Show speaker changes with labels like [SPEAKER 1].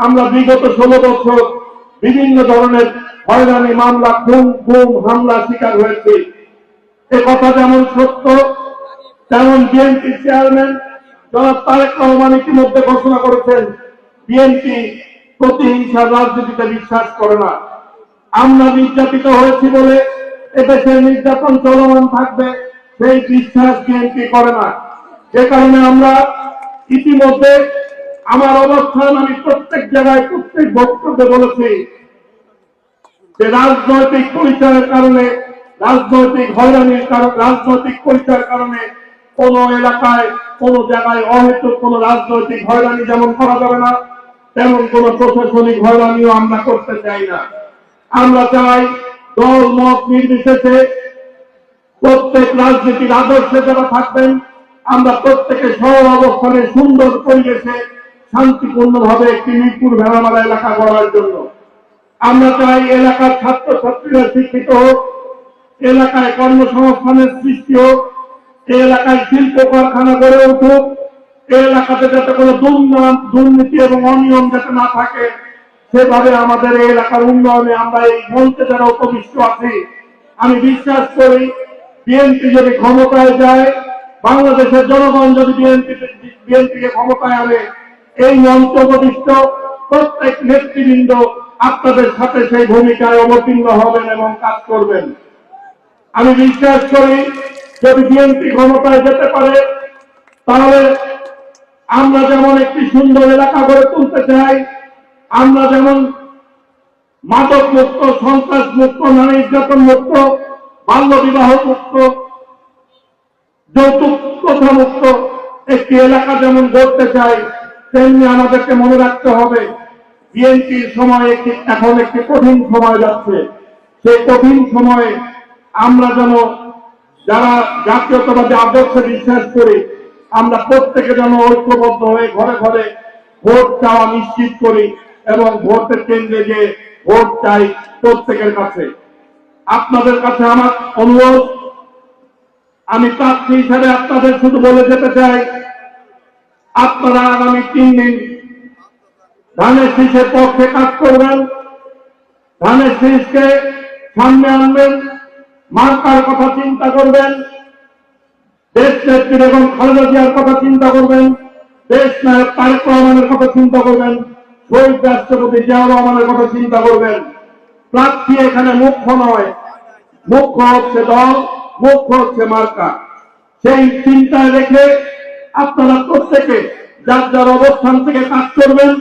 [SPEAKER 1] আমরা বিগত 16 বছর বিভিন্ন ধরনের হয়রানি মামলা খুন গুম হামলা শিকার হয়েছে। এ কথা যেমন সত্য, তেমন বিএনপি চেয়ারম্যান জনাব তারেক রহমান ইতিমধ্যে ঘোষণা করেছেন বিএনপি প্রতিহিংসার রাজনীতিতে বিশ্বাস করে না। আমরা নির্যাতিত হয়েছি বলে এদেশের নির্যাতন চলমান থাকবে সেই বিশ্বাস বিএনপি করে না। যে কারণে আমরা ইতিমধ্যে আমার অবস্থান আমি প্রত্যেক জায়গায় প্রত্যেক বক্তব্যে বলেছি যে রাজনৈতিক পরিচয়ের কারণে, রাজনৈতিক হয়রানির কারণে, রাজনৈতিক পরিচয়ের কারণে কোন এলাকায় কোন জায়গায় অহেতুক কোন রাজনৈতিক হয়রানি যেমন করা যাবে না, তেমন কোন প্রশাসনিক হয়রানিও আমরা করতে চাই না। আমরা চাই দল মত নির্বিশেষে প্রত্যেক রাজনীতির আদর্শে যারা থাকবেন আমরা প্রত্যেকে সহ অবস্থানে সুন্দর পরিবেশে শান্তিপূর্ণভাবে একটি মিরপুর ভেড়ামারা এলাকা গড়ার জন্য আমরা চাই এলাকার ছাত্রছাত্রীরা শিক্ষিত হোক, এলাকায় কর্মসংস্থানের সৃষ্টি হোক, এলাকায় শিল্প কারখানা গড়ে উঠুক, এলাকাতে যাতে কোনো দুর্নীতি এবং অনিয়ম যাতে না থাকে, সেভাবে আমাদের এই এলাকার উন্নয়নে আমরা এই মঞ্চে যারা উপবিষ্ট আছি আমি বিশ্বাস করি বিএনপি যদি ক্ষমতায় যায়, বাংলাদেশের জনগণ যদি বিএনপিকে ক্ষমতায় আনে, এই মঞ্চ উপবিষ্ট প্রত্যেক নেতৃবৃন্দ আপনাদের সাথে সেই ভূমিকায় অবতীর্ণ হবেন এবং কাজ করবেন। আমি বিশ্বাস করি যদি বিএনপি ক্ষমতায় যেতে পারে তাহলে আমরা যেমন একটি সুন্দর এলাকা গড়ে তুলতে চাই, আমরা যেমন মাদক মুক্ত, সন্ত্রাস মুক্ত, নারী নির্যাতন মুক্ত, বাল্য বিবাহ মুক্ত, যৌতুক প্রথা মুক্ত একটি এলাকা যেমন গড়তে চাই, তেমনি আমাদেরকে মনে রাখতে হবে বিএনপির সময় এখন একটি কঠিন সময় যাচ্ছে। সেই কঠিন সময়ে আমরা যেন যারা জাতীয়তাবাদী আদর্শে বিশ্বাস করি আমরা প্রত্যেকে যেন ঐক্যবদ্ধ হয়ে ঘরে ঘরে ভোট চাওয়া নিশ্চিত করি এবং ভোটের কেন্দ্রে যে ভোট চাই প্রত্যেকের কাছে। আপনাদের কাছে আমার অনুরোধ, আমি প্রার্থী হিসাবে আপনাদের শুধু বলে যেতে চাই আপনারা আগামী 3 দিন ধানের শীষের পক্ষে কাজ করবেন, ধানের শীষকে সামনে আনবেন, মার্কার কথা চিন্তা করবেন, দেশ নেত্রী এবং খালেদা জিয়ার কথা চিন্তা করবেন, দেশ নায়ক তারেক রহমানের কথা চিন্তা করবেন, শহীদ রাষ্ট্রপতি জিয়াউর রহমানের কথা চিন্তা করবেন। প্রার্থী এখানে মুখ্য নয়, মুখ্য হচ্ছে দল, মুখ্য হচ্ছে মার্কা। সেই চিন্তায় রেখে আপনারা প্রত্যেকে যার যার অবস্থান থেকে কাজ করবেন।